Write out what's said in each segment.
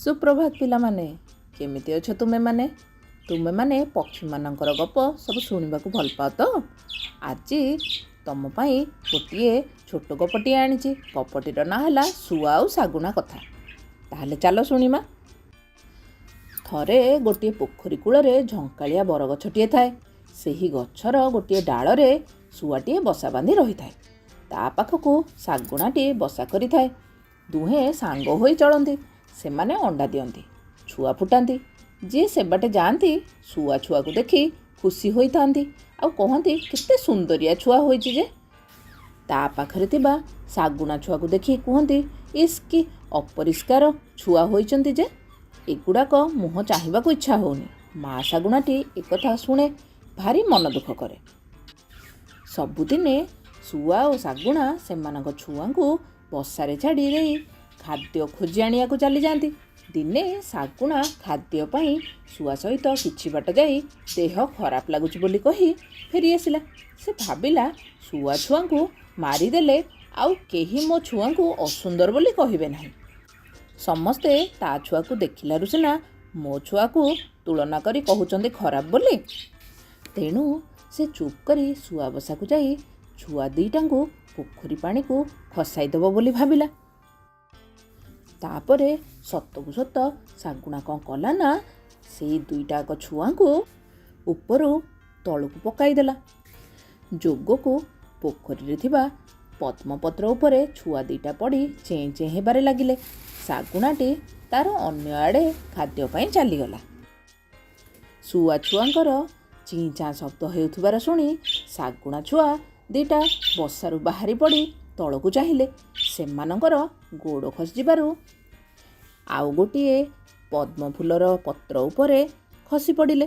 सुप्रभात पिलामाने केमिति अछ तुमे माने पक्षी मानकर गप सब शुणा भल पाओ तो आज तुम गोटे छोट गपटे आनी गपटीर ना है सुआ और सागुना कथा। ताहले चलो शुणिमा। थरे गोटे पोखरी कूल झंकालिया बरगछटे थाए। सेही गछर गोटे डालरे सुआटे बसा बांधि रही थाए। ता पाखकू सागुनाटे बसा करि थाए। दुहे सांग होई चलती। से माने अंडा दियंती, छुआ फुटाती। जी से बाटे जाती सुआ छुआ को देखी खुशी होई थांती आ कहती केते सुंदरिया छुआ होईची जे। ता पाखरे थिबा सागुना छुआ को देखी कहती इस्की अपरिष्कार छुआ होईचंती जे, एगुड़ाक मुह चाहिबा को इच्छा होनी। माँ सागुनाटी एक कथा शुणे भारी मन दुख करे। सबुदिने सुआ और सागुना सेमानक छुआंकू बसारे छाड़ी देई खाद्य खोजी आनिया को चली जाती। दिने सागुना खाद्य पाई सुआ सहित किछि बाट जाई देह खराब लगुच बोली कही फेरी आसिला। से भाबिला सुआ छुआ को मारिदेले आउ केही मो छुआ को असुंदर बोली कहिबे नाही। समस्ते ता छुआ को देखिलारु सिना मो छुआ को तुलना करी कहउचंदी खराब बोली। तेणु से चुप करी सुआ बसा को जाई छुआ दीटांगू पोखरी पानी को खसाई दबो बोली भाबिला। तापरे सतकू सत सागुना कौन कला ना से दुईटाक छुआ को उपरू तलू पकाईदेला। जोग को पोखरी थिबा पद्मपत्र उपरे छुआ दीटा पड़ी चें चें हेबारे लागिले। सागुनाटी तार अन्य आड़े खाद्य पाई चलीगला। सुआ छुआंकर चींचा शब्द हेउथिबार शुणी सागुना छुआ दीटा बसारू बाहरी पड़ी तलकू चाहिए। सेमानकर गोड़ खसी जिबारु आउ गोटिए पद्म फूलर पत्र उपरे खसी पड़िले।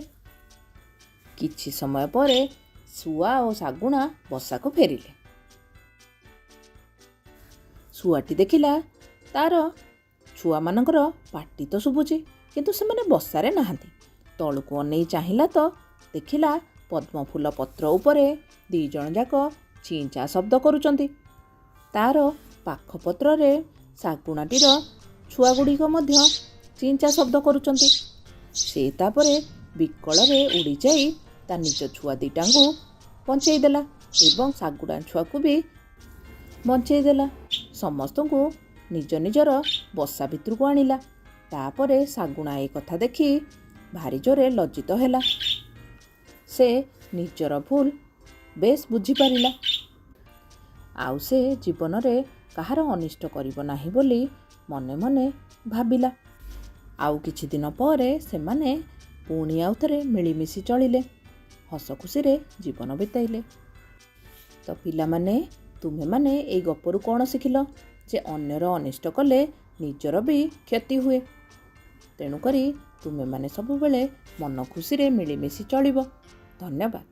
किछि समय परे सुआ और सागुना बसा को फेरिले। सुआटी देखिला तार छुआ मानकर पाटी तो शुभुची किंतु से माने बसारे नाहांती। तलकू अनेई चाहिला तो देखिला पद्म फूल पत्र उपरे दी जण जाक चींचा शब्द करुचंती। तार पाख पत्र रे सागुनाटीर छुआ गुड़िक मध्य चींचा शब्द करुचंती। से तापरे विकल रे उड़ी जाई ता निज छुआ दीटांगू बंचई देला एवं सागुना छुआ को भी बंचई देला। समस्त को निज निजर बसा भितर को आनिला। तापरे सागुना ए कथा देखी भारी जोरे लज्जित हैला। से निजर भूल बेस बुझी पारिला। आउ से जीवन रे कहार अनिष्ट करिब नाही बोली मने मने भाबिला। आउ किछि दिन परे सेमाने पुणी आउ थरे मिलिमिशि चलिले, हस खुशी रे जीवन बिताइले। तो पिला माने तुमे माने ए गपरु कोन शिखिल जे अन्यर अनिष्ट कले निजर भी क्षति हुए। तेणु करी तुमे माने सब बेले मन खुशी रे मिलिमिशि चलिबो। धन्यवाद।